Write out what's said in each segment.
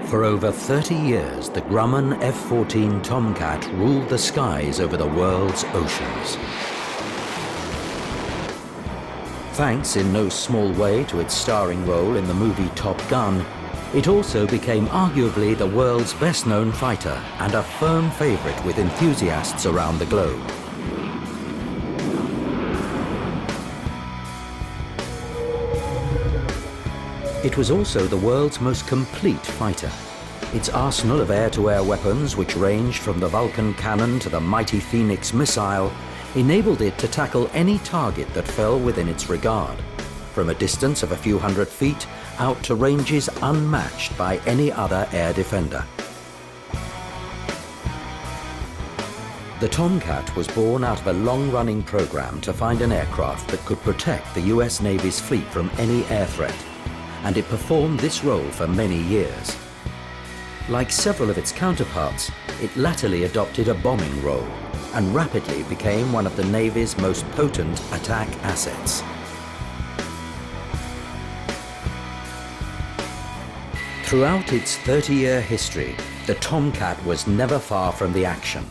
For over 30 years, the Grumman F-14 Tomcat ruled the skies over the world's oceans. Thanks in no small way to its starring role in the movie Top Gun, it also became arguably the world's best-known fighter and a firm favorite with enthusiasts around the globe. It was also the world's most complete fighter. Its arsenal of air-to-air weapons, which ranged from the Vulcan cannon to the mighty Phoenix missile, enabled it to tackle any target that fell within its regard, from a distance of a few hundred feet out to ranges unmatched by any other air defender. The Tomcat was born out of a long-running program to find an aircraft that could protect the US Navy's fleet from any air threat, and it performed this role for many years. Like several of its counterparts, it latterly adopted a bombing role and rapidly became one of the Navy's most potent attack assets. Throughout its 30-year history, the Tomcat was never far from the action,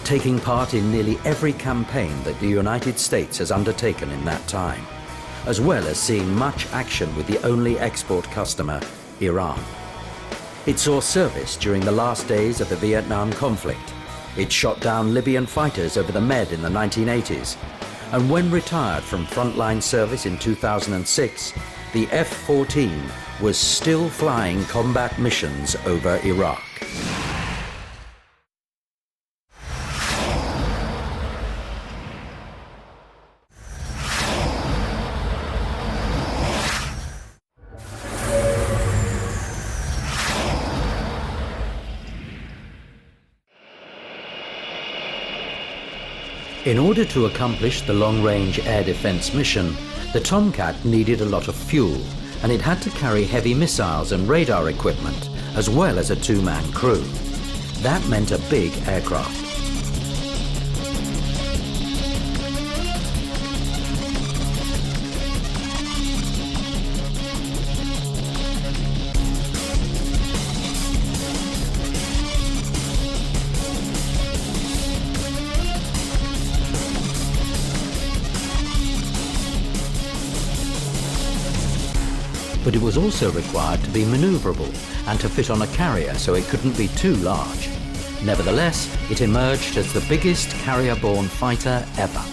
taking part in nearly every campaign that the United States has undertaken in that time, as well as seeing much action with the only export customer, Iran. It saw service during the last days of the Vietnam conflict. It shot down Libyan fighters over the Med in the 1980s. And when retired from frontline service in 2006, the F-14 was still flying combat missions over Iraq. In order to accomplish the long-range air defense mission, the Tomcat needed a lot of fuel, and it had to carry heavy missiles and radar equipment, as well as a two-man crew. That meant a big aircraft. But it was also required to be maneuverable and to fit on a carrier so it couldn't be too large. Nevertheless, it emerged as the biggest carrier-borne fighter ever.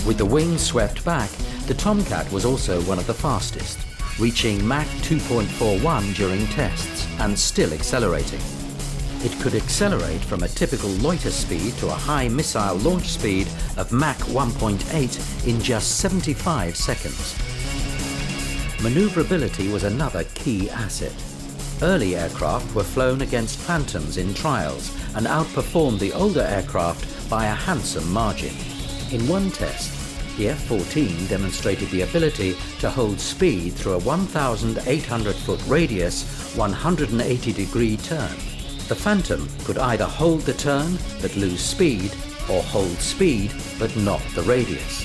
With the wings swept back, the Tomcat was also one of the fastest, reaching Mach 2.41 during tests and still accelerating. It could accelerate from a typical loiter speed to a high missile launch speed of Mach 1.8 in just 75 seconds. Maneuverability was another key asset. Early aircraft were flown against Phantoms in trials and outperformed the older aircraft by a handsome margin. In one test, the F-14 demonstrated the ability to hold speed through a 1,800-foot radius, 180-degree turn. The Phantom could either hold the turn but lose speed, or hold speed but not the radius.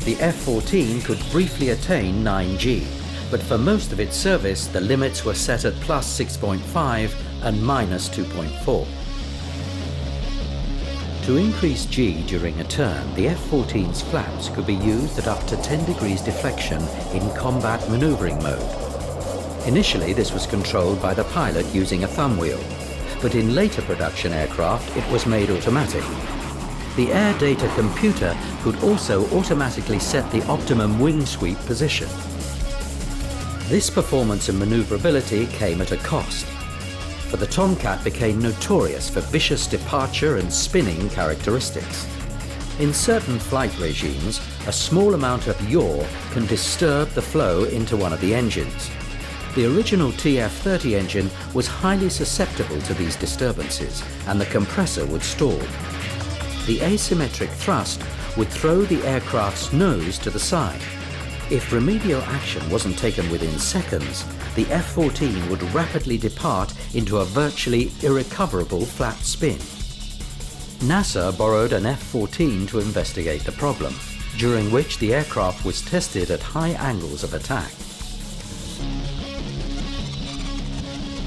The F-14 could briefly attain 9G, but for most of its service the limits were set at plus 6.5 and minus 2.4. To increase G during a turn, the F-14's flaps could be used at up to 10 degrees deflection in combat maneuvering mode. Initially, this was controlled by the pilot using a thumb wheel, but in later production aircraft, it was made automatic. The air data computer could also automatically set the optimum wing sweep position. This performance and maneuverability came at a cost, for the Tomcat became notorious for vicious departure and spinning characteristics. In certain flight regimes, a small amount of yaw can disturb the flow into one of the engines. The original TF-30 engine was highly susceptible to these disturbances, and the compressor would stall. The asymmetric thrust would throw the aircraft's nose to the side. If remedial action wasn't taken within seconds, the F-14 would rapidly depart into a virtually irrecoverable flat spin. NASA borrowed an F-14 to investigate the problem, during which the aircraft was tested at high angles of attack.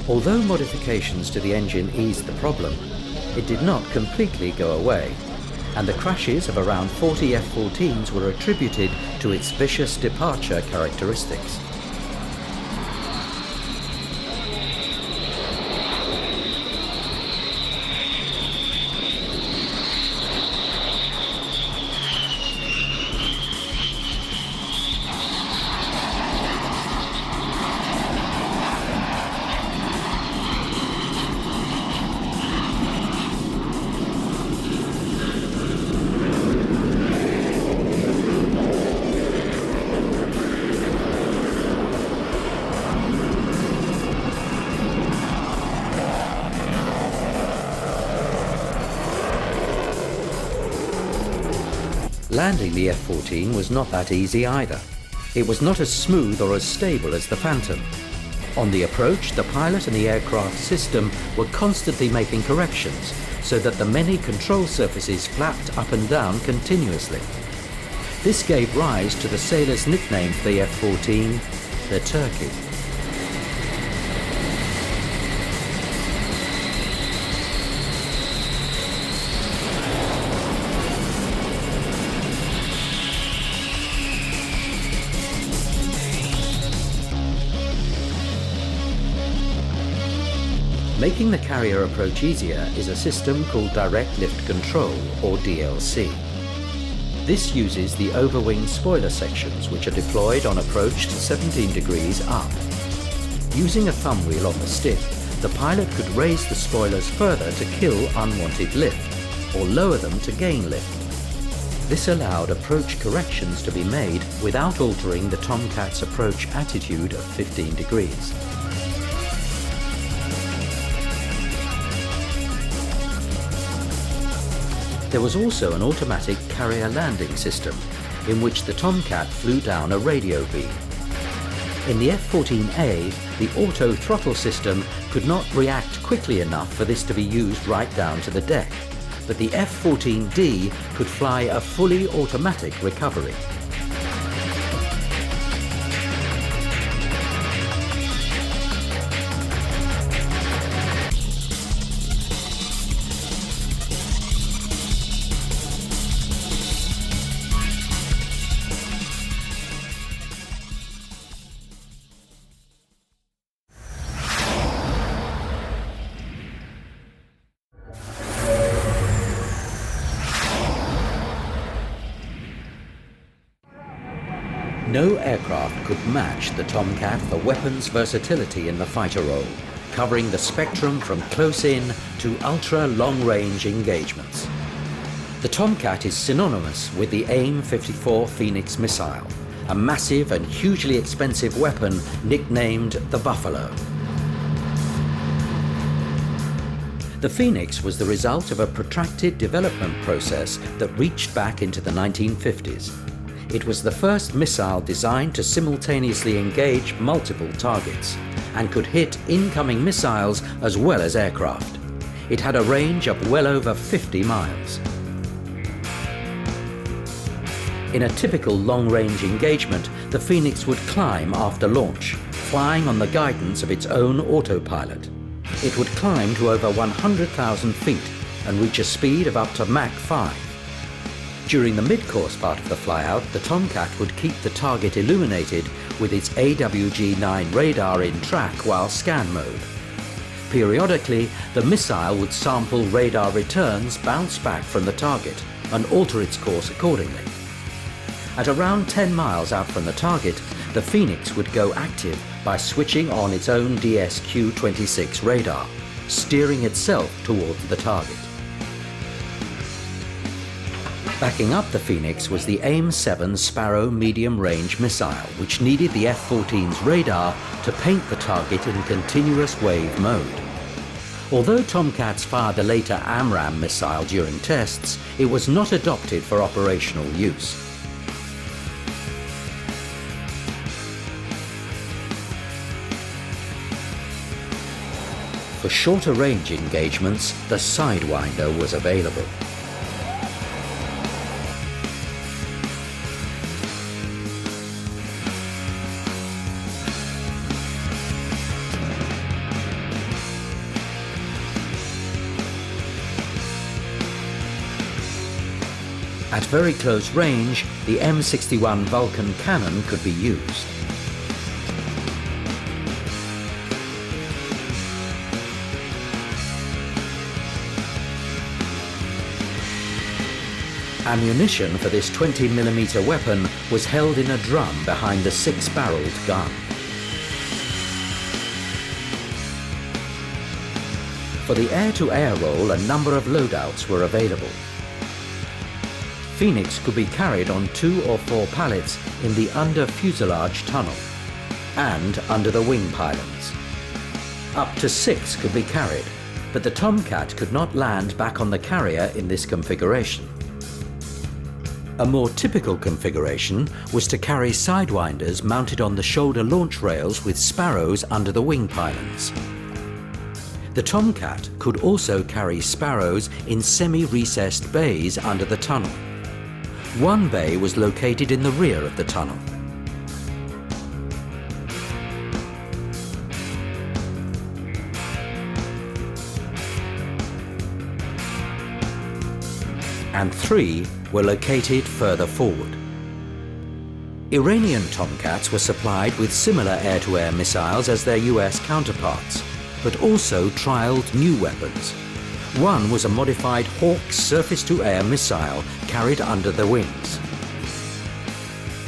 Although modifications to the engine eased the problem, it did not completely go away, and the crashes of around 40 F-14s were attributed to its vicious departure characteristics. Landing the F-14 was not that easy either. It was not as smooth or as stable as the Phantom. On the approach, the pilot and the aircraft system were constantly making corrections so that the many control surfaces flapped up and down continuously. This gave rise to the sailors' nickname for the F-14, the Turkey. Making the carrier approach easier is a system called Direct Lift Control, or DLC. This uses the overwing spoiler sections which are deployed on approach to 17 degrees up. Using a thumb wheel on the stick, the pilot could raise the spoilers further to kill unwanted lift, or lower them to gain lift. This allowed approach corrections to be made without altering the Tomcat's approach attitude of 15 degrees. There was also an automatic carrier landing system, in which the Tomcat flew down a radio beam. In the F-14A, the auto throttle system could not react quickly enough for this to be used right down to the deck, but the F-14D could fly a fully automatic recovery. No aircraft could match the Tomcat for weapons versatility in the fighter role, covering the spectrum from close-in to ultra-long-range engagements. The Tomcat is synonymous with the AIM-54 Phoenix missile, a massive and hugely expensive weapon nicknamed the Buffalo. The Phoenix was the result of a protracted development process that reached back into the 1950s. It was the first missile designed to simultaneously engage multiple targets and could hit incoming missiles as well as aircraft. It had a range of well over 50 miles. In a typical long-range engagement, the Phoenix would climb after launch, flying on the guidance of its own autopilot. It would climb to over 100,000 feet and reach a speed of up to Mach 5. During the mid-course part of the flyout, the Tomcat would keep the target illuminated with its AWG-9 radar in track while scan mode. Periodically, the missile would sample radar returns bounce back from the target and alter its course accordingly. At around 10 miles out from the target, the Phoenix would go active by switching on its own DSQ-26 radar, steering itself towards the target. Backing up the Phoenix was the AIM-7 Sparrow medium-range missile, which needed the F-14's radar to paint the target in continuous wave mode. Although Tomcats fired the later AMRAAM missile during tests, it was not adopted for operational use. For shorter range engagements, the Sidewinder was available. At very close range, the M61 Vulcan cannon could be used. Ammunition for this 20mm weapon was held in a drum behind the 6-barreled gun. For the air-to-air role, a number of loadouts were available. Phoenix could be carried on 2 or 4 pallets in the under-fuselage tunnel and under the wing pylons. Up to 6 could be carried, but the Tomcat could not land back on the carrier in this configuration. A more typical configuration was to carry sidewinders mounted on the shoulder launch rails with sparrows under the wing pylons. The Tomcat could also carry sparrows in semi-recessed bays under the tunnel. One bay was located in the rear of the tunnel. And 3 were located further forward. Iranian Tomcats were supplied with similar air-to-air missiles as their US counterparts, but also trialled new weapons. One was a modified Hawk surface-to-air missile carried under the wings.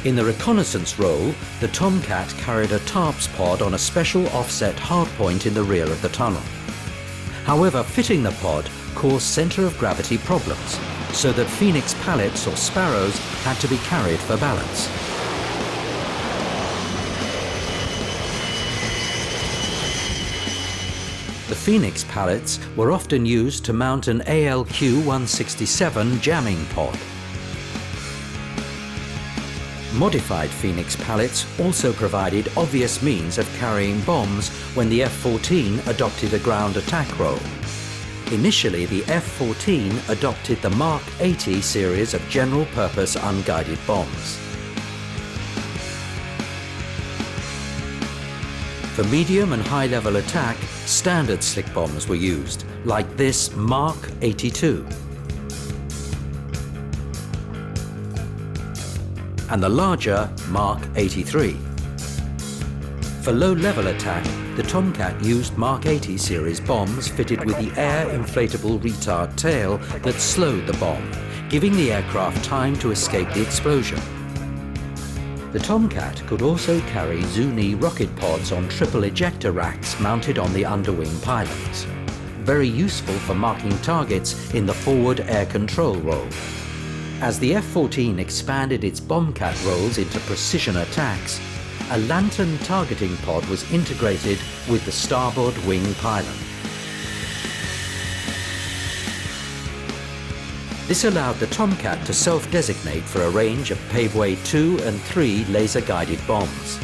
In the reconnaissance role, the Tomcat carried a TARPS pod on a special offset hardpoint in the rear of the tunnel. However, fitting the pod caused centre of gravity problems, so that Phoenix pallets or sparrows had to be carried for balance. The Phoenix pallets were often used to mount an ALQ-167 jamming pod. Modified Phoenix pallets also provided obvious means of carrying bombs when the F-14 adopted a ground attack role. Initially, the F-14 adopted the Mark 80 series of general-purpose unguided bombs. For medium and high-level attack, standard slick bombs were used, like this Mark 82. And the larger Mark 83. For low-level attack, the Tomcat used Mark 80 series bombs fitted with the air inflatable retard tail that slowed the bomb, giving the aircraft time to escape the explosion. The Tomcat could also carry Zuni rocket pods on triple ejector racks mounted on the underwing pylons, very useful for marking targets in the forward air control role. As the F-14 expanded its bombcat roles into precision attacks, a lantern targeting pod was integrated with the starboard wing pylon. This allowed the Tomcat to self-designate for a range of Paveway 2 and 3 laser-guided bombs.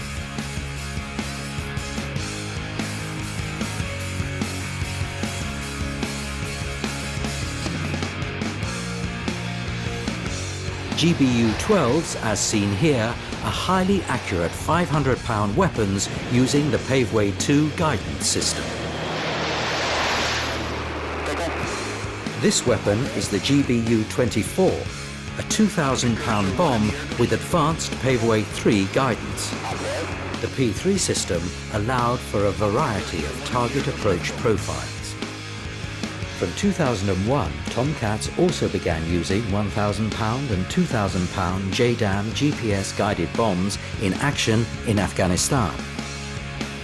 GBU-12s, as seen here, are highly accurate 500-pound weapons using the Paveway 2 guidance system. This weapon is the GBU-24, a 2,000-pound bomb with advanced Paveway 3 guidance. The P3 system allowed for a variety of target approach profiles. From 2001, Tomcats also began using 1,000-pound and 2,000-pound JDAM GPS-guided bombs in action in Afghanistan.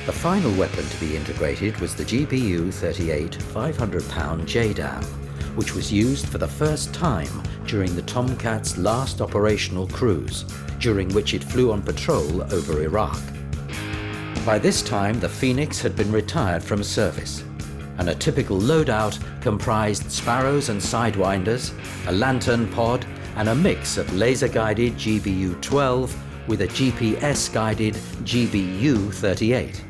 The final weapon to be integrated was the GBU-38 500-pound JDAM, which was used for the first time during the Tomcat's last operational cruise, during which it flew on patrol over Iraq. By this time, the Phoenix had been retired from service, and a typical loadout comprised sparrows and sidewinders, a lantern pod, and a mix of laser-guided GBU-12 with a GPS-guided GBU-38.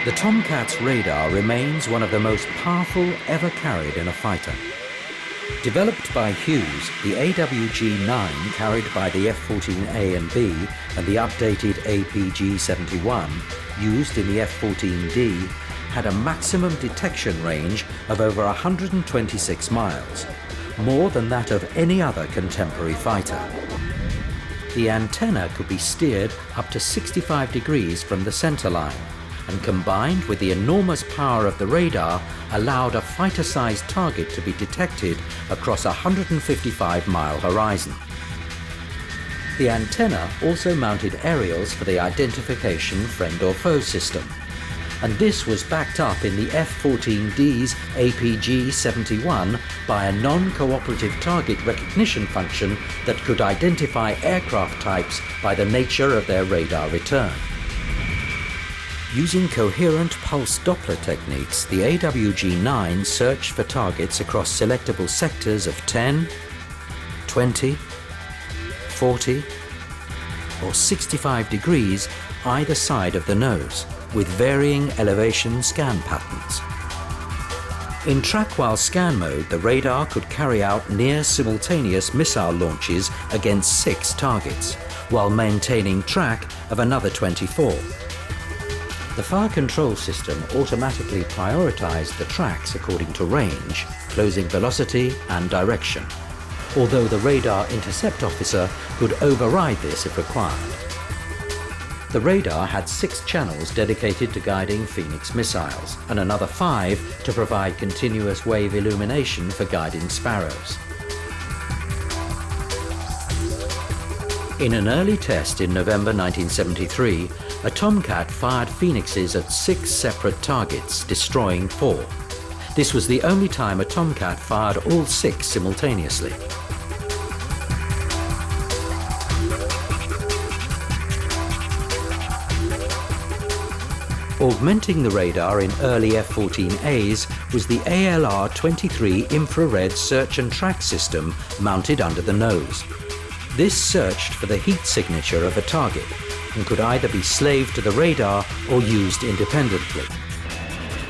The Tomcat's radar remains one of the most powerful ever carried in a fighter. Developed by Hughes, the AWG-9 carried by the F-14A and B and the updated APG-71 used in the F-14D had a maximum detection range of over 126 miles, more than that of any other contemporary fighter. The antenna could be steered up to 65 degrees from the center line, and combined with the enormous power of the radar allowed a fighter-sized target to be detected across a 155-mile horizon. The antenna also mounted aerials for the identification friend or foe system, and this was backed up in the F-14D's APG-71 by a non-cooperative target recognition function that could identify aircraft types by the nature of their radar return. Using coherent pulse Doppler techniques, the AWG-9 searched for targets across selectable sectors of 10, 20, 40, or 65 degrees either side of the nose, with varying elevation scan patterns. In track-while scan mode, the radar could carry out near-simultaneous missile launches against 6 targets, while maintaining track of another 24. The fire control system automatically prioritized the tracks according to range, closing velocity and direction, although the radar intercept officer could override this if required. The radar had 6 channels dedicated to guiding Phoenix missiles, and another 5 to provide continuous wave illumination for guiding Sparrows. In an early test in November 1973, a Tomcat fired Phoenixes at 6 separate targets, destroying 4. This was the only time a Tomcat fired all 6 simultaneously. Augmenting the radar in early F-14As was the ALR-23 infrared search and track system mounted under the nose. This searched for the heat signature of a target and could either be slaved to the radar or used independently.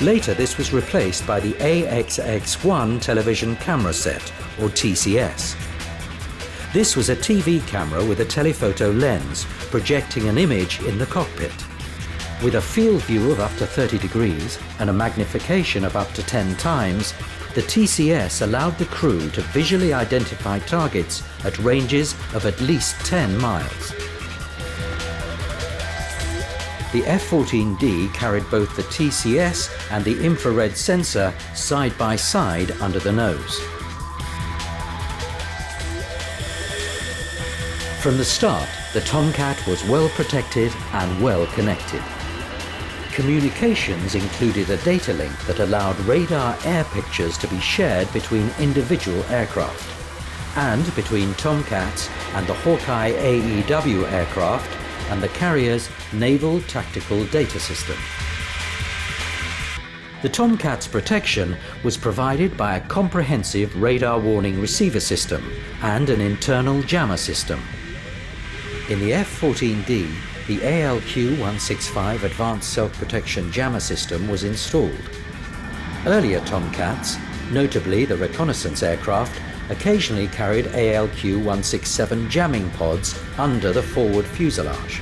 Later, this was replaced by the AXX-1 television camera set, or TCS. This was a TV camera with a telephoto lens projecting an image in the cockpit. With a field view of up to 30 degrees and a magnification of up to 10 times, the TCS allowed the crew to visually identify targets at ranges of at least 10 miles. The F-14D carried both the TCS and the infrared sensor side by side under the nose. From the start, the Tomcat was well protected and well connected. Communications included a data link that allowed radar air pictures to be shared between individual aircraft, and between Tomcats and the Hawkeye AEW aircraft and the carrier's Naval Tactical Data System. The Tomcat's protection was provided by a comprehensive radar warning receiver system and an internal jammer system. In the F-14D, the ALQ-165 Advanced Self-Protection Jammer System was installed. Earlier Tomcats, notably the reconnaissance aircraft, occasionally carried ALQ-167 jamming pods under the forward fuselage.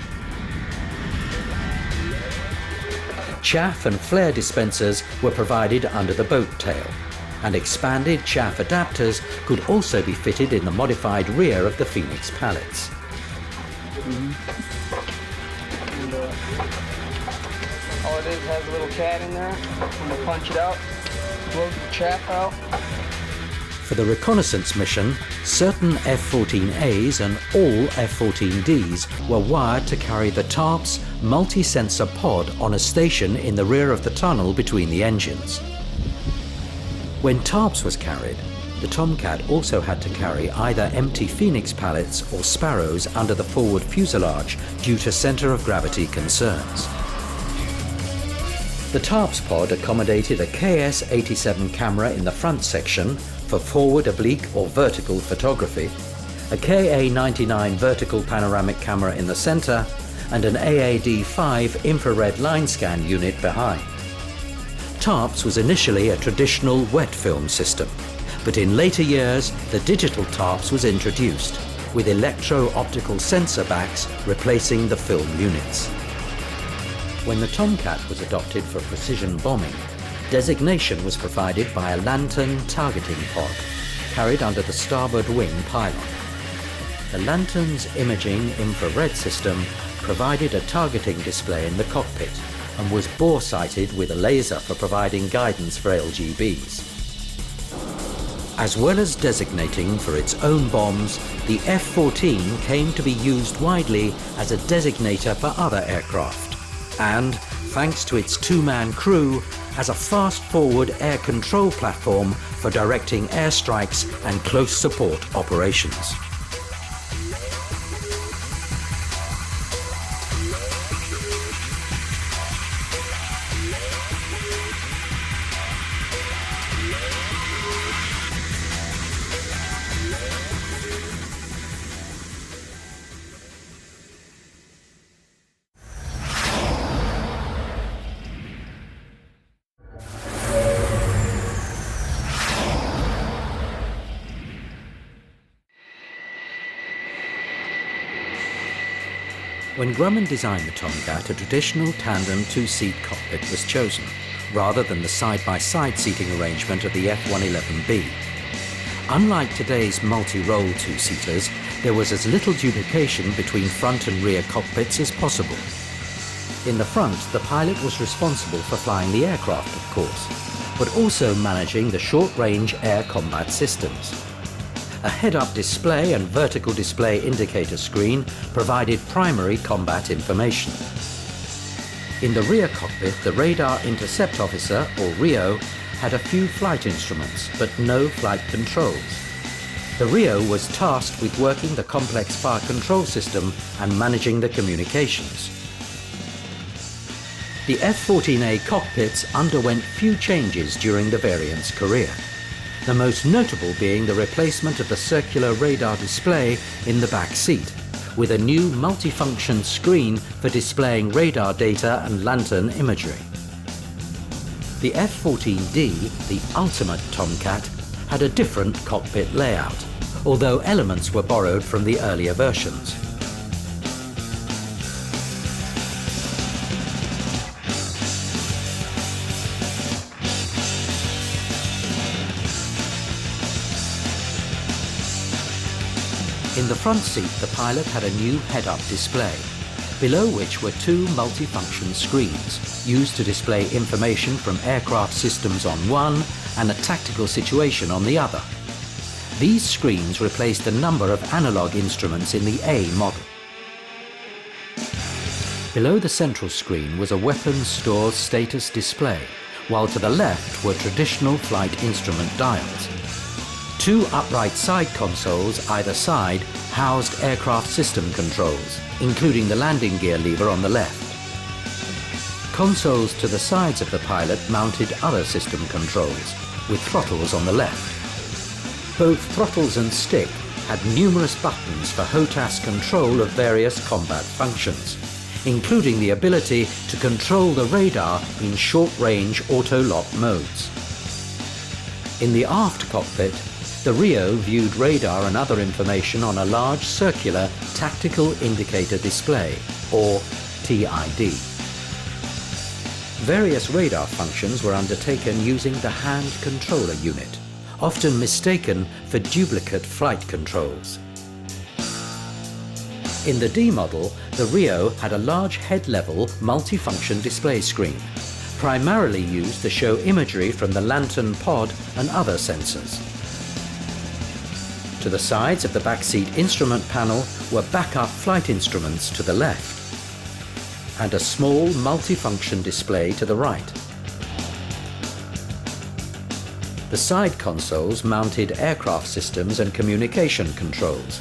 Chaff and flare dispensers were provided under the boat tail, and expanded chaff adapters could also be fitted in the modified rear of the Phoenix pallets. All it is has a little cat in there. I'm going to punch it out, blow the chaff out. For the reconnaissance mission, certain F-14As and all F-14Ds were wired to carry the TARP's multi-sensor pod on a station in the rear of the tunnel between the engines. When TARPS was carried, the Tomcat also had to carry either empty Phoenix pallets or Sparrows under the forward fuselage due to center of gravity concerns. The TARPS pod accommodated a KS-87 camera in the front section for forward oblique or vertical photography, a KA-99 vertical panoramic camera in the center, and an AAD5 infrared line scan unit behind. TARPS was initially a traditional wet film system, but in later years the digital TARPS was introduced, with electro-optical sensor backs replacing the film units. When the Tomcat was adopted for precision bombing, designation was provided by a lantern targeting pod, carried under the starboard wing pylon. The lantern's imaging infrared system provided a targeting display in the cockpit and was bore-sighted with a laser for providing guidance for LGBs. As well as designating for its own bombs, the F-14 came to be used widely as a designator for other aircraft, and, thanks to its two-man crew, as a fast-forward air control platform for directing airstrikes and close support operations. When Grumman designed the Tomcat, a traditional tandem two-seat cockpit was chosen, rather than the side-by-side seating arrangement of the F-111B. Unlike today's multi-role two-seaters, there was as little duplication between front and rear cockpits as possible. In the front, the pilot was responsible for flying the aircraft, of course, but also managing the short-range air combat systems. A head-up display and vertical display indicator screen provided primary combat information. In the rear cockpit, the Radar Intercept Officer, or RIO, had a few flight instruments, but no flight controls. The RIO was tasked with working the complex fire control system and managing the communications. The F-14A cockpits underwent few changes during the variant's career, the most notable being the replacement of the circular radar display in the back seat, with a new multifunction screen for displaying radar data and lantern imagery. The F-14D, the ultimate Tomcat, had a different cockpit layout, although elements were borrowed from the earlier versions. In the front seat, the pilot had a new head-up display, below which were two multifunction screens used to display information from aircraft systems on one and a tactical situation on the other. These screens replaced a number of analog instruments in the A model. Below the central screen was a weapons store status display, while to the left were traditional flight instrument dials. Two upright side consoles either side housed aircraft system controls, including the landing gear lever on the left. Consoles to the sides of the pilot mounted other system controls, with throttles on the left. Both throttles and stick had numerous buttons for HOTAS control of various combat functions, including the ability to control the radar in short-range auto-lock modes. In the aft cockpit, the RIO viewed radar and other information on a large circular tactical indicator display, or TID. Various radar functions were undertaken using the hand controller unit, often mistaken for duplicate flight controls. In the D model, the RIO had a large head-level multifunction display screen, primarily used to show imagery from the lantern pod and other sensors. To the sides of the backseat instrument panel were backup flight instruments to the left, and a small multifunction display to the right. The side consoles mounted aircraft systems and communication controls,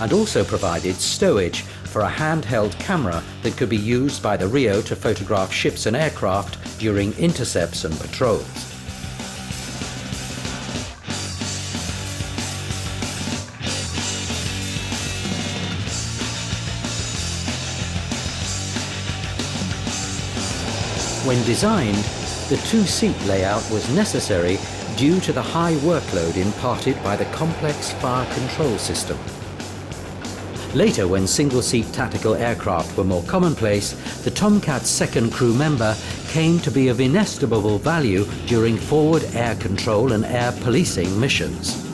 and also provided stowage for a handheld camera that could be used by the RIO to photograph ships and aircraft during intercepts and patrols. When designed, the two-seat layout was necessary due to the high workload imparted by the complex fire control system. Later, when single-seat tactical aircraft were more commonplace, the Tomcat's second crew member came to be of inestimable value during forward air control and air policing missions.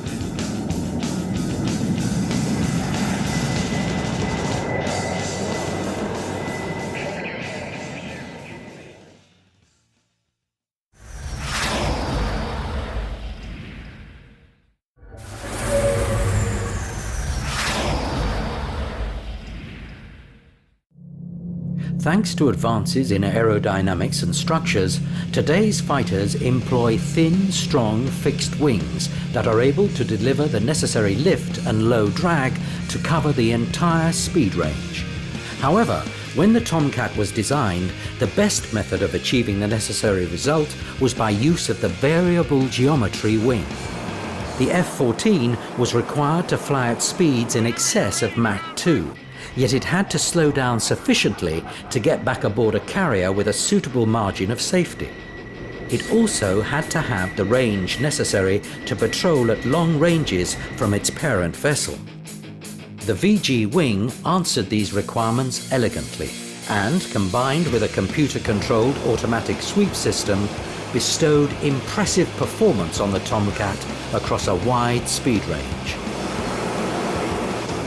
Thanks to advances in aerodynamics and structures, today's fighters employ thin, strong, fixed wings that are able to deliver the necessary lift and low drag to cover the entire speed range. However, when the Tomcat was designed, the best method of achieving the necessary result was by use of the variable geometry wing. The F-14 was required to fly at speeds in excess of Mach 2. Yet it had to slow down sufficiently to get back aboard a carrier with a suitable margin of safety. It also had to have the range necessary to patrol at long ranges from its parent vessel. The VG wing answered these requirements elegantly and, combined with a computer-controlled automatic sweep system, bestowed impressive performance on the Tomcat across a wide speed range.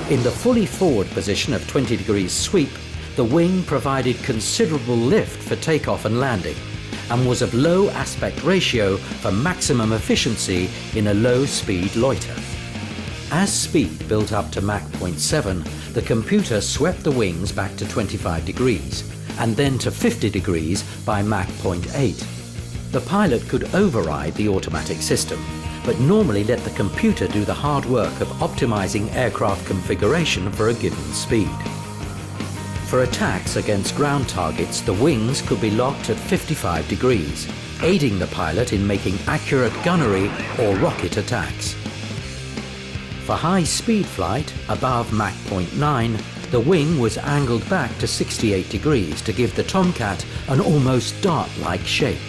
In the fully forward position of 20 degrees sweep, the wing provided considerable lift for takeoff and landing and was of low aspect ratio for maximum efficiency in a low-speed loiter. As speed built up to Mach 0.7, the computer swept the wings back to 25 degrees and then to 50 degrees by Mach 0.8. The pilot could override the automatic system, but normally let the computer do the hard work of optimizing aircraft configuration for a given speed. For attacks against ground targets, the wings could be locked at 55 degrees, aiding the pilot in making accurate gunnery or rocket attacks. For high-speed flight above Mach 0.9, the wing was angled back to 68 degrees to give the Tomcat an almost dart-like shape.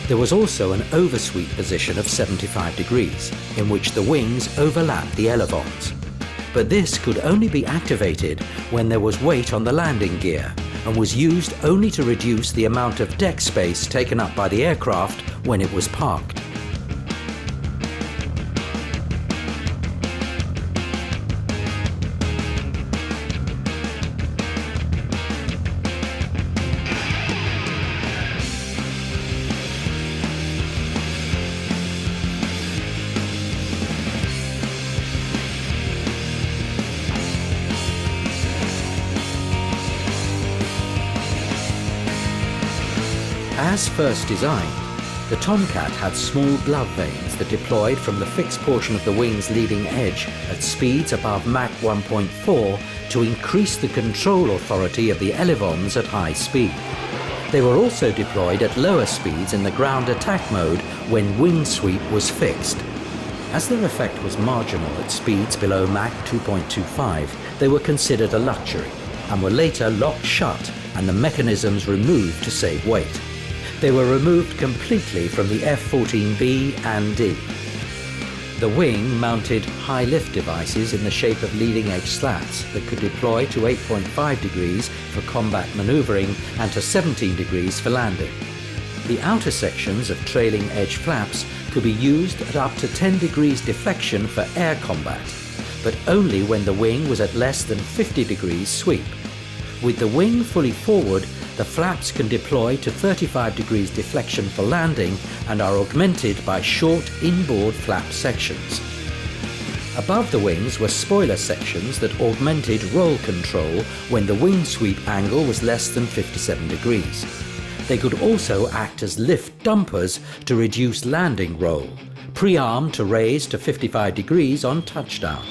There was also an oversweep position of 75 degrees, in which the wings overlapped the elevons. But this could only be activated when there was weight on the landing gear, and was used only to reduce the amount of deck space taken up by the aircraft when it was parked. As first designed, the Tomcat had small glove vanes that deployed from the fixed portion of the wing's leading edge at speeds above Mach 1.4 to increase the control authority of the elevons at high speed. They were also deployed at lower speeds in the ground attack mode when wing sweep was fixed. As their effect was marginal at speeds below Mach 2.25, they were considered a luxury and were later locked shut and the mechanisms removed to save weight. They were removed completely from the F-14B and D. The wing mounted high lift devices in the shape of leading-edge slats that could deploy to 8.5 degrees for combat maneuvering and to 17 degrees for landing. The outer sections of trailing edge flaps could be used at up to 10 degrees deflection for air combat, but only when the wing was at less than 50 degrees sweep. With the wing fully forward, the flaps can deploy to 35 degrees deflection for landing and are augmented by short inboard flap sections. Above the wings were spoiler sections that augmented roll control when the wing sweep angle was less than 57 degrees. They could also act as lift dumpers to reduce landing roll, pre-armed to raise to 55 degrees on touchdown.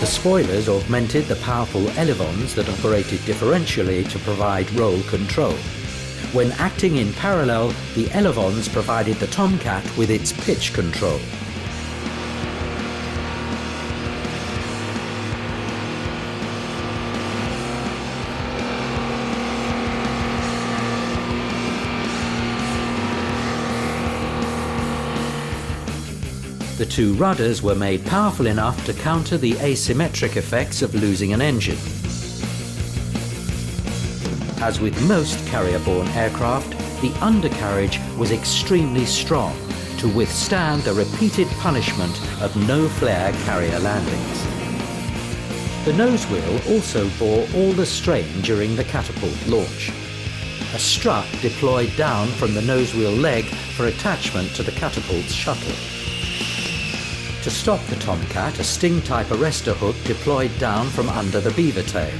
The spoilers augmented the powerful elevons that operated differentially to provide roll control. When acting in parallel, the elevons provided the Tomcat with its pitch control. The two rudders were made powerful enough to counter the asymmetric effects of losing an engine. As with most carrier-borne aircraft, the undercarriage was extremely strong to withstand the repeated punishment of no-flare carrier landings. The nose wheel also bore all the strain during the catapult launch. A strut deployed down from the nose wheel leg for attachment to the catapult's shuttle. To stop the Tomcat, a sting-type arrestor hook deployed down from under the beaver tail.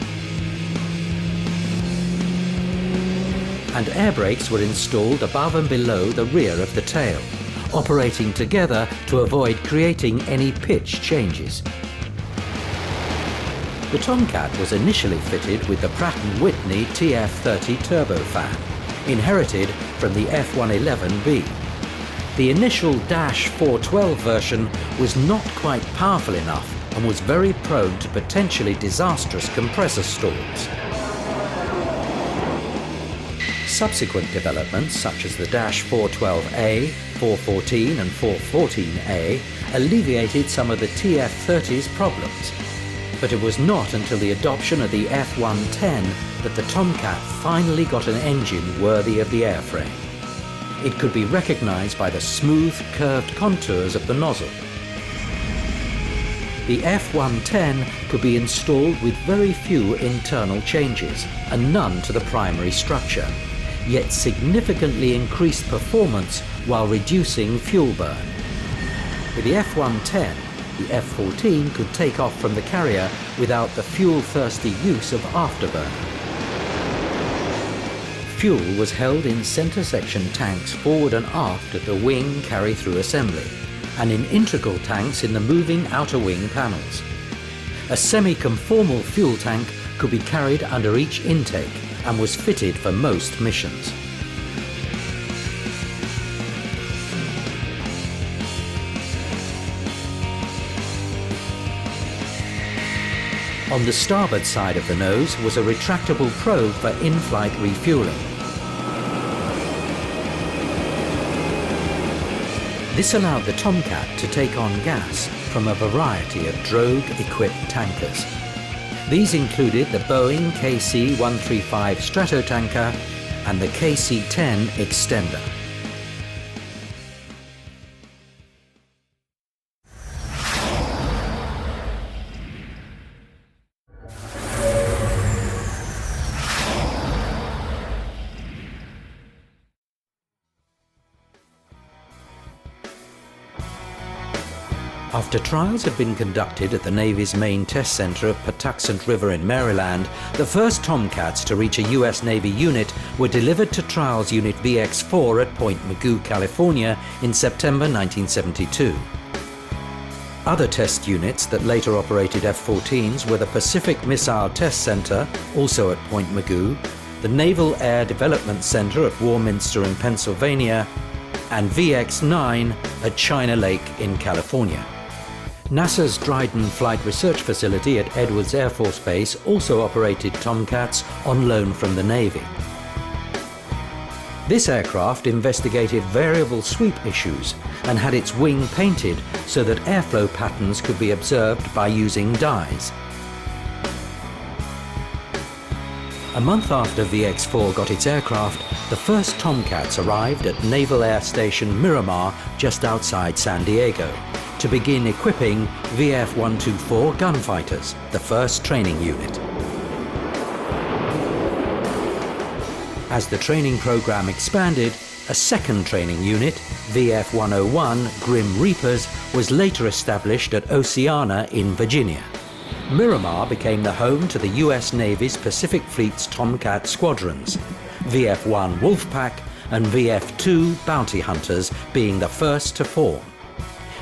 And air brakes were installed above and below the rear of the tail, operating together to avoid creating any pitch changes. The Tomcat was initially fitted with the Pratt & Whitney TF30 turbofan, inherited from the F-111B. The initial Dash 412 version was not quite powerful enough and was very prone to potentially disastrous compressor stalls. Subsequent developments, such as the Dash 412A, 414 and 414A, alleviated some of the TF30's problems. But it was not until the adoption of the F-110 that the Tomcat finally got an engine worthy of the airframe. It could be recognized by the smooth, curved contours of the nozzle. The F-110 could be installed with very few internal changes and none to the primary structure, yet significantly increased performance while reducing fuel burn. With the F-110, the F-14 could take off from the carrier without the fuel-thirsty use of afterburner. Fuel was held in center section tanks forward and aft at the wing carry-through assembly, and in integral tanks in the moving outer wing panels. A semi-conformal fuel tank could be carried under each intake and was fitted for most missions. On the starboard side of the nose was a retractable probe for in-flight refueling. This allowed the Tomcat to take on gas from a variety of drogue-equipped tankers. These included the Boeing KC-135 Stratotanker and the KC-10 Extender. After trials had been conducted at the Navy's main test center of Patuxent River in Maryland, the first Tomcats to reach a US Navy unit were delivered to Trials Unit VX-4 at Point Mugu, California in September 1972. Other test units that later operated F-14s were the Pacific Missile Test Center, also at Point Mugu, the Naval Air Development Center at Warminster in Pennsylvania, and VX-9 at China Lake in California. NASA's Dryden Flight Research Facility at Edwards Air Force Base also operated Tomcats on loan from the Navy. This aircraft investigated variable sweep issues and had its wing painted so that airflow patterns could be observed by using dyes. A month after VX-4 got its aircraft, the first Tomcats arrived at Naval Air Station Miramar just outside San Diego to begin equipping VF-124 gunfighters, the first training unit. As the training program expanded, a second training unit, VF-101 Grim Reapers, was later established at Oceana in Virginia. Miramar became the home to the US Navy's Pacific Fleet's Tomcat squadrons, VF-1 Wolfpack and VF-2 Bounty Hunters being the first to form.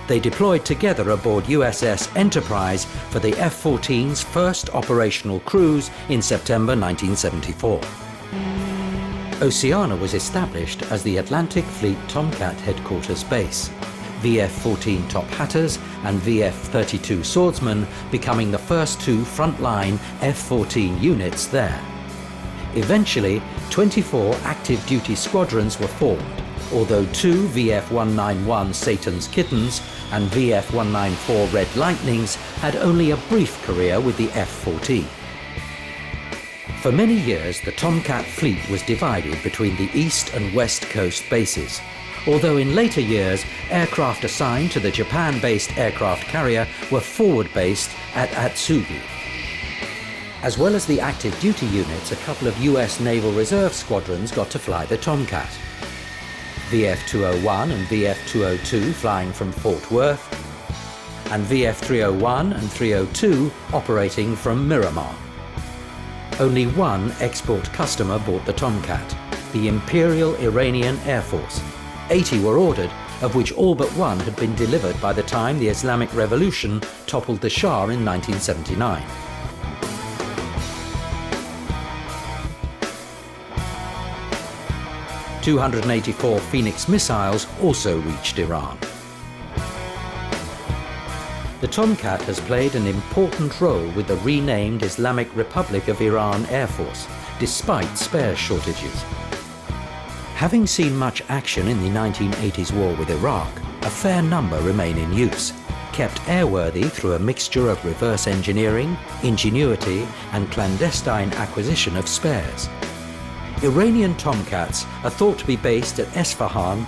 They deployed together aboard USS Enterprise for the F-14's first operational cruise in September 1974. Oceana was established as the Atlantic Fleet Tomcat headquarters base, VF-14 Top Hatters and VF-32 Swordsmen becoming the first two frontline F-14 units there. Eventually, 24 active duty squadrons were formed, although two VF-191 Satan's Kittens and VF-194 Red Lightnings had only a brief career with the F-14. For many years, the Tomcat fleet was divided between the East and West Coast bases, although in later years, aircraft assigned to the Japan-based aircraft carrier were forward-based at Atsugi. As well as the active duty units, a couple of US Naval Reserve squadrons got to fly the Tomcat. VF-201 and VF-202 flying from Fort Worth, and VF-301 and 302 operating from Miramar. Only one export customer bought the Tomcat, the Imperial Iranian Air Force. 80 were ordered, of which all but one had been delivered by the time the Islamic Revolution toppled the Shah in 1979. .284 Phoenix missiles also reached Iran. The Tomcat has played an important role with the renamed Islamic Republic of Iran Air Force, despite spare shortages. Having seen much action in the 1980s war with Iraq, a fair number remain in use, kept airworthy through a mixture of reverse engineering, ingenuity, and clandestine acquisition of spares. Iranian Tomcats are thought to be based at Esfahan,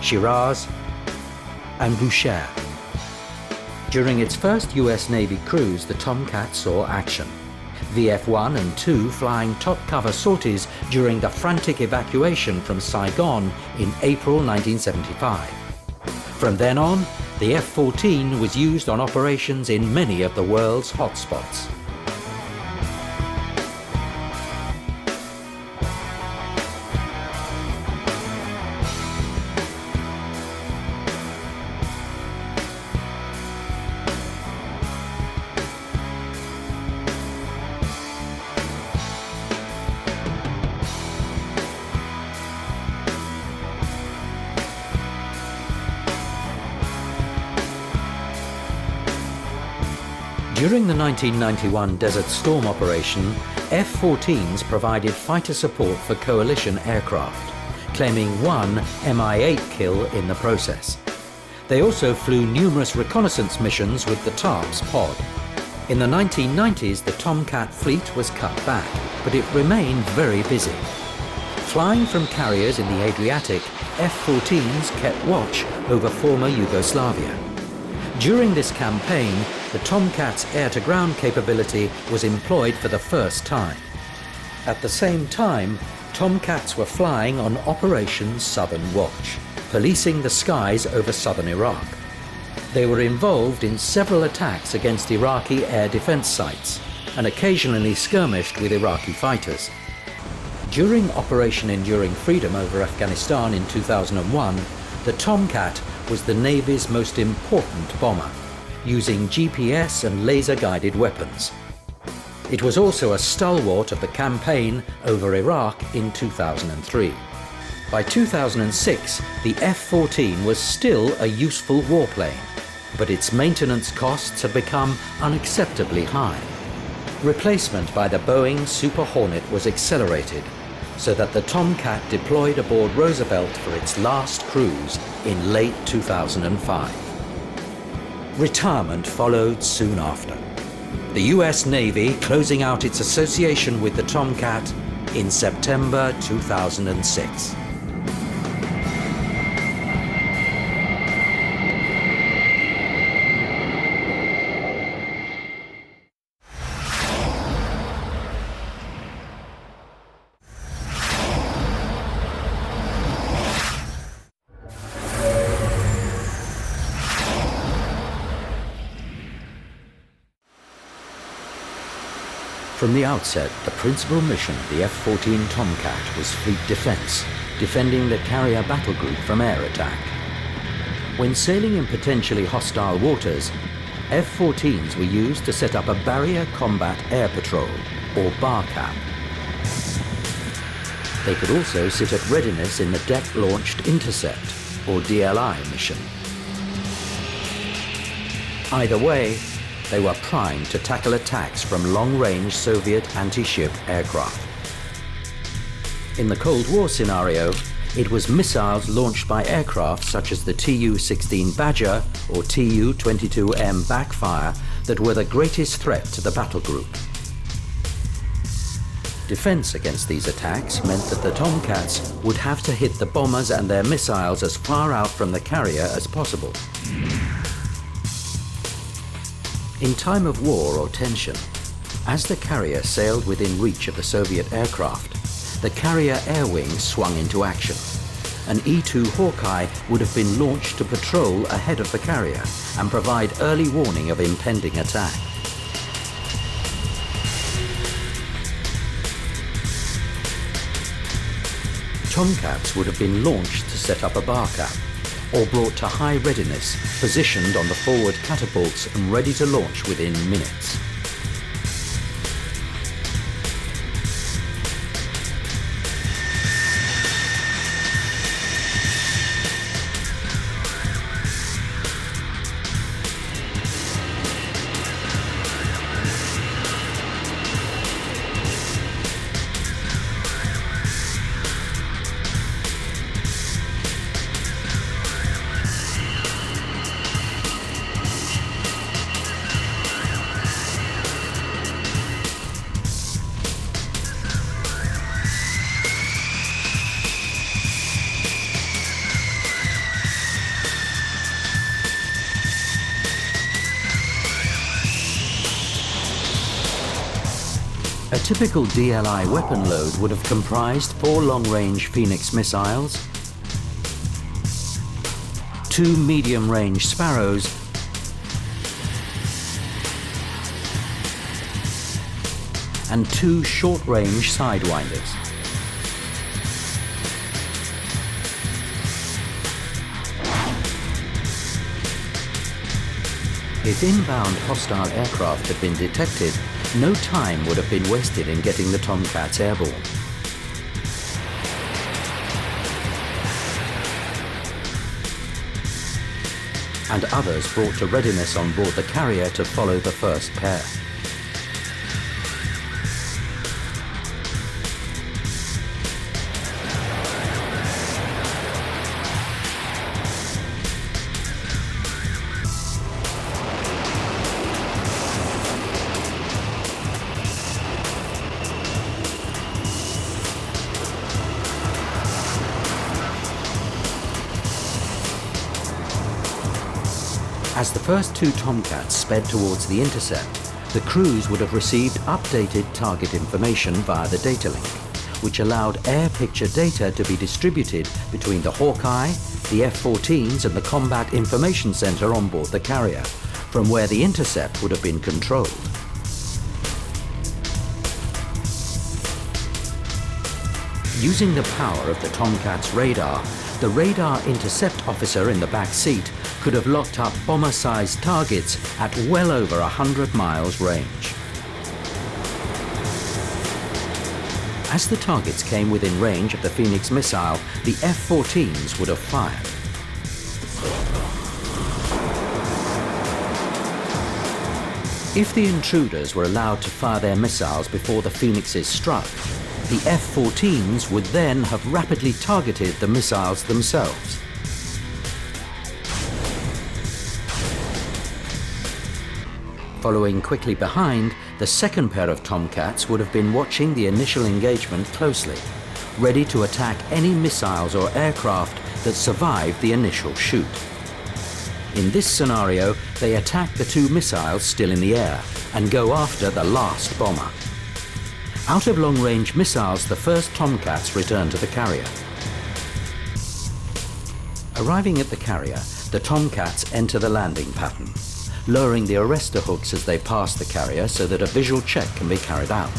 Shiraz, and Bushehr. During its first US Navy cruise, the Tomcat saw action. VF-1 and 2 flying top-cover sorties during the frantic evacuation from Saigon in April 1975. From then on, the F-14 was used on operations in many of the world's hotspots. During the 1991 Desert Storm operation, F-14s provided fighter support for coalition aircraft, claiming one Mi-8 kill in the process. They also flew numerous reconnaissance missions with the TARPS pod. In the 1990s, the Tomcat fleet was cut back, but it remained very busy. Flying from carriers in the Adriatic, F-14s kept watch over former Yugoslavia. During this campaign, the Tomcat's air-to-ground capability was employed for the first time. At the same time, Tomcats were flying on Operation Southern Watch, policing the skies over southern Iraq. They were involved in several attacks against Iraqi air defense sites and occasionally skirmished with Iraqi fighters. During Operation Enduring Freedom over Afghanistan in 2001, the Tomcat was the Navy's most important bomber, using GPS and laser-guided weapons. It was also a stalwart of the campaign over Iraq in 2003. By 2006, the F-14 was still a useful warplane, but its maintenance costs had become unacceptably high. Replacement by the Boeing Super Hornet was accelerated, so that the Tomcat deployed aboard Roosevelt for its last cruise in late 2005. Retirement followed soon after, the US Navy closing out its association with the Tomcat in September 2006. From the outset, the principal mission of the F-14 Tomcat was fleet defense, defending the carrier battle group from air attack. When sailing in potentially hostile waters, F-14s were used to set up a barrier combat air patrol, or BARCAP. They could also sit at readiness in the deck-launched intercept, or DLI mission. Either way, they were primed to tackle attacks from long-range Soviet anti-ship aircraft. In the Cold War scenario, it was missiles launched by aircraft such as the Tu-16 Badger or Tu-22M Backfire that were the greatest threat to the battle group. Defense against these attacks meant that the Tomcats would have to hit the bombers and their missiles as far out from the carrier as possible. In time of war or tension, as the carrier sailed within reach of the Soviet aircraft, the carrier air wings swung into action. An E-2 Hawkeye would have been launched to patrol ahead of the carrier and provide early warning of impending attack. Tomcats would have been launched to set up a BARCAP, or brought to high readiness, positioned on the forward catapults and ready to launch within minutes. A typical DLI weapon load would have comprised 4 long-range Phoenix missiles, 2 medium-range Sparrows, and 2 short-range Sidewinders. If inbound hostile aircraft had been detected, no time would have been wasted in getting the Tomcats airborne. And others brought to readiness on board the carrier to follow the first pair. As the first 2 Tomcats sped towards the intercept, the crews would have received updated target information via the data link, which allowed air picture data to be distributed between the Hawkeye, the F-14s and the Combat Information Center on board the carrier, from where the intercept would have been controlled. Using the power of the Tomcat's radar, the radar intercept officer in the back seat could have locked up bomber-sized targets at well over 100 miles range. As the targets came within range of the Phoenix missile, the F-14s would have fired. If the intruders were allowed to fire their missiles before the Phoenixes struck, the F-14s would then have rapidly targeted the missiles themselves. Following quickly behind, the second pair of Tomcats would have been watching the initial engagement closely, ready to attack any missiles or aircraft that survived the initial shoot. In this scenario, they attack the 2 missiles still in the air and go after the last bomber. Out of long-range missiles, the first Tomcats return to the carrier. Arriving at the carrier, the Tomcats enter the landing pattern, lowering the arrestor hooks as they pass the carrier so that a visual check can be carried out.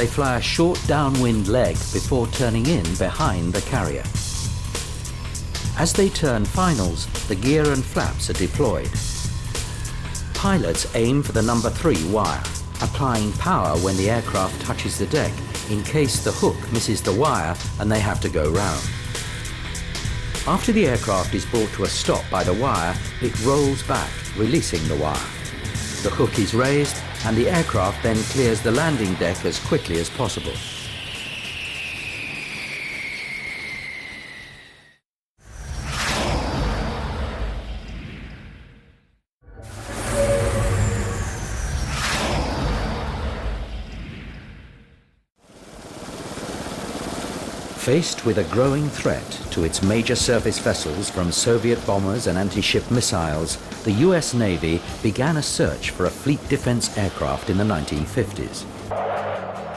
they fly a short downwind leg before turning in behind the carrier. As they turn finals, the gear and flaps are deployed. Pilots aim for the number 3 wire, applying power when the aircraft touches the deck in case the hook misses the wire and they have to go round. After the aircraft is brought to a stop by the wire, it rolls back, releasing the wire. The hook is raised and the aircraft then clears the landing deck as quickly as possible. Faced with a growing threat to its major surface vessels from Soviet bombers and anti-ship missiles, the US Navy began a search for a fleet defense aircraft in the 1950s.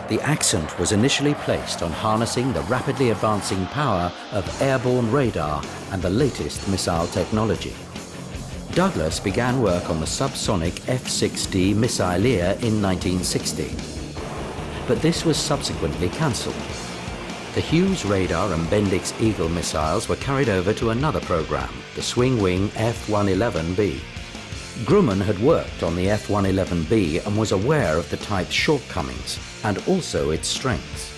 The accent was initially placed on harnessing the rapidly advancing power of airborne radar and the latest missile technology. Douglas began work on the subsonic F-6D missileer in 1960, but this was subsequently cancelled. The Hughes radar and Bendix Eagle missiles were carried over to another program, the swing-wing F-111B. Grumman had worked on the F-111B and was aware of the type's shortcomings and also its strengths.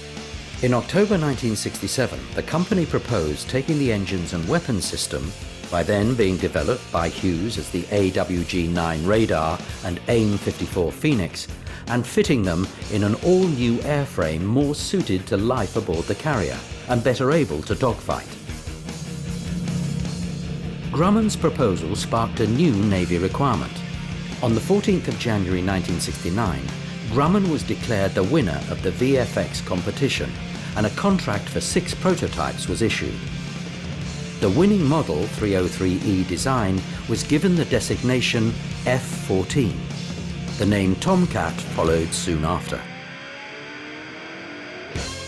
In October 1967, the company proposed taking the engines and weapons system, by then being developed by Hughes as the AWG-9 radar and AIM-54 Phoenix, and fitting them in an all-new airframe more suited to life aboard the carrier and better able to dogfight. Grumman's proposal sparked a new Navy requirement. On the 14th of January 1969, Grumman was declared the winner of the VFX competition and a contract for 6 prototypes was issued. The winning model 303E design was given the designation F-14. The name Tomcat followed soon after.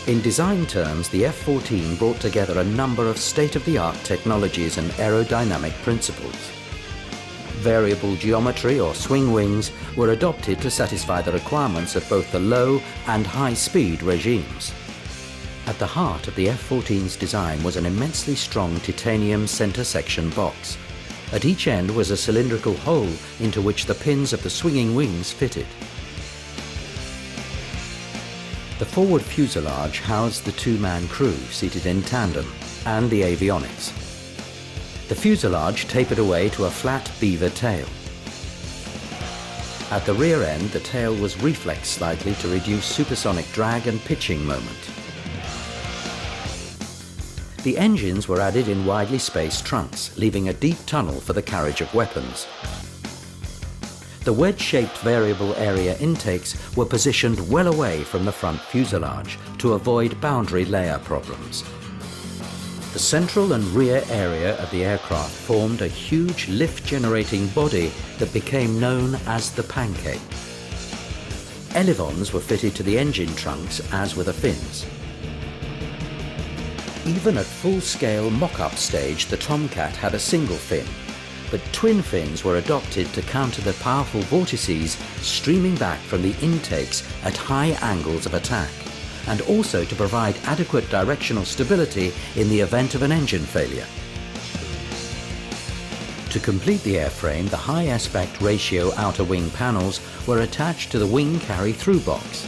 In design terms, the F-14 brought together a number of state-of-the-art technologies and aerodynamic principles. Variable geometry or swing wings were adopted to satisfy the requirements of both the low and high-speed regimes. At the heart of the F-14's design was an immensely strong titanium center section box. At each end was a cylindrical hole into which the pins of the swinging wings fitted. The forward fuselage housed the 2-man crew seated in tandem and the avionics. The fuselage tapered away to a flat beaver tail. At the rear end, the tail was reflexed slightly to reduce supersonic drag and pitching moment. The engines were added in widely spaced trunks, leaving a deep tunnel for the carriage of weapons. The wedge-shaped variable area intakes were positioned well away from the front fuselage to avoid boundary layer problems. The central and rear area of the aircraft formed a huge lift-generating body that became known as the pancake. Elevons were fitted to the engine trunks, as were the fins. Even at full-scale mock-up stage, the Tomcat had a single fin, but twin fins were adopted to counter the powerful vortices streaming back from the intakes at high angles of attack, and also to provide adequate directional stability in the event of an engine failure. To complete the airframe, the high aspect ratio outer wing panels were attached to the wing carry-through box,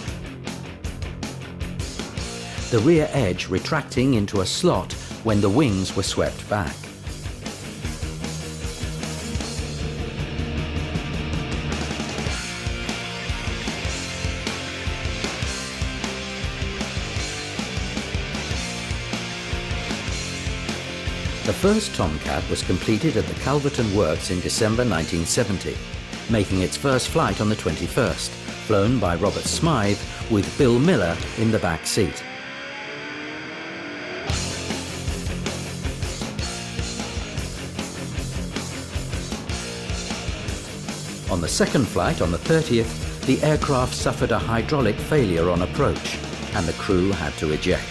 the rear edge retracting into a slot when the wings were swept back. The first Tomcat was completed at the Calverton Works in December 1970, making its first flight on the 21st, flown by Robert Smythe with Bill Miller in the back seat. On the second flight, on the 30th, the aircraft suffered a hydraulic failure on approach, and the crew had to eject.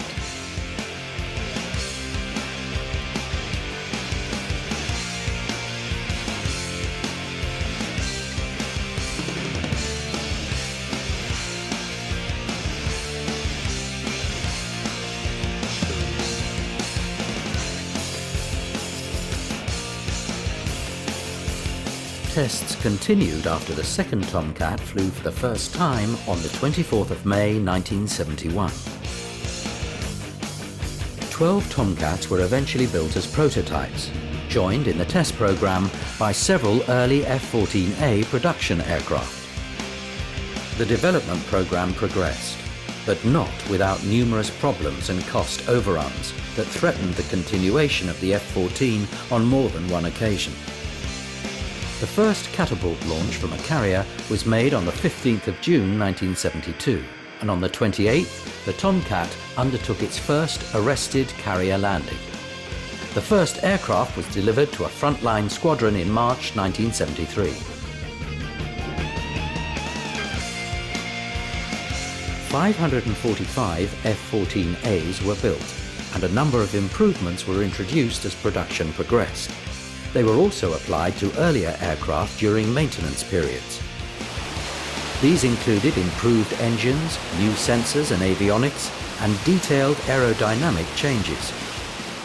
Tests continued after the second Tomcat flew for the first time on the 24th of May 1971. 12 Tomcats were eventually built as prototypes, joined in the test program by several early F-14A production aircraft. The development program progressed, but not without numerous problems and cost overruns that threatened the continuation of the F-14 on more than one occasion. The first catapult launch from a carrier was made on the 15th of June 1972, and on the 28th, the Tomcat undertook its first arrested carrier landing. The first aircraft was delivered to a frontline squadron in March 1973. 545 F-14As were built, and a number of improvements were introduced as production progressed. They were also applied to earlier aircraft during maintenance periods. These included improved engines, new sensors and avionics, and detailed aerodynamic changes.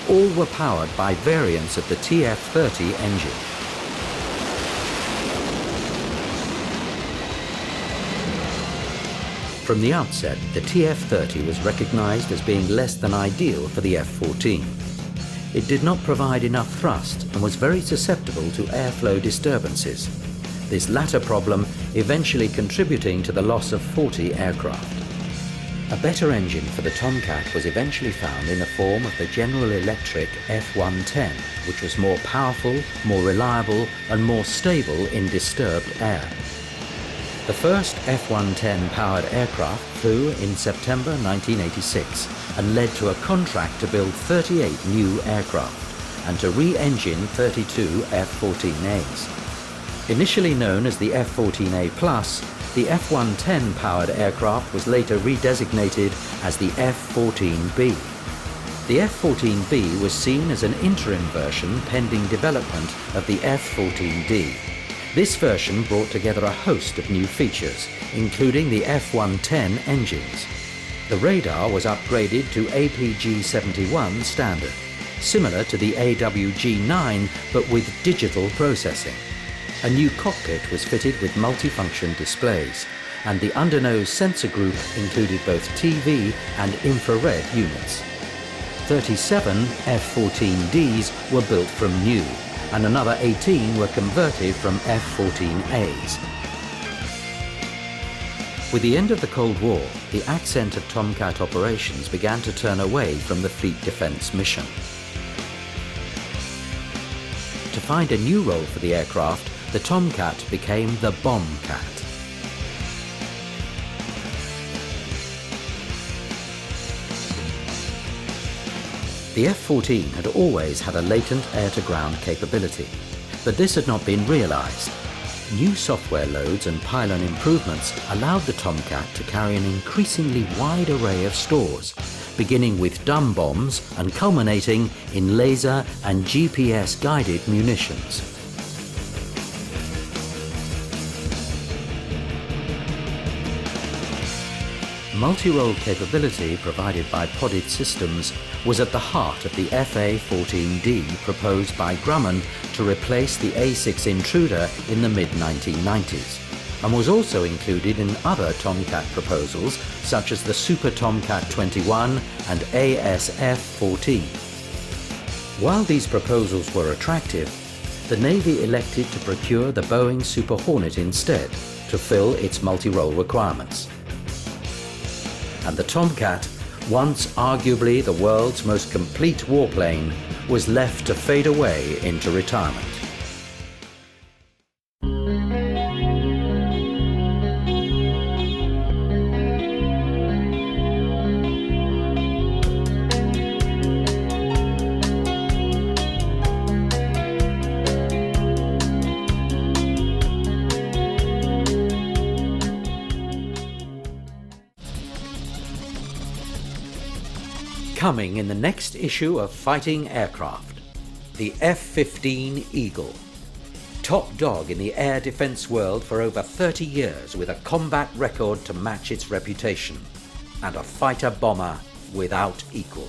All were powered by variants of the TF-30 engine. From the outset, the TF-30 was recognized as being less than ideal for the F-14. It did not provide enough thrust and was very susceptible to airflow disturbances, this latter problem eventually contributing to the loss of 40 aircraft. A better engine for the Tomcat was eventually found in the form of the General Electric F-110, which was more powerful, more reliable, and more stable in disturbed air. The first F-110 powered aircraft flew in September 1986 and led to a contract to build 38 new aircraft and to re-engine 32 F-14As. Initially known as the F-14A Plus, the F-110 powered aircraft was later redesignated as the F-14B. The F-14B was seen as an interim version pending development of the F-14D. This version brought together a host of new features, including the F-110 engines. The radar was upgraded to APG-71 standard, similar to the AWG-9 but with digital processing. A new cockpit was fitted with multifunction displays, and the undernose sensor group included both TV and infrared units. 37 F-14Ds were built from new, and another 18 were converted from F-14As. With the end of the Cold War, the accent of Tomcat operations began to turn away from the fleet defense mission. To find a new role for the aircraft, the Tomcat became the Bombcat. The F-14 had always had a latent air-to-ground capability, but this had not been realized. New software loads and pylon improvements allowed the Tomcat to carry an increasingly wide array of stores, beginning with dumb bombs and culminating in laser and GPS-guided munitions. Multi-role capability provided by podded systems was at the heart of the FA-14D proposed by Grumman to replace the A-6 Intruder in the mid-1990s, and was also included in other Tomcat proposals such as the Super Tomcat 21 and ASF-14. While these proposals were attractive, the Navy elected to procure the Boeing Super Hornet instead to fill its multi-role requirements. And the Tomcat, once arguably the world's most complete warplane, was left to fade away into retirement. Coming in the next issue of Fighting Aircraft, the F-15 Eagle. Top dog in the air defense world for over 30 years with a combat record to match its reputation, and a fighter bomber without equal.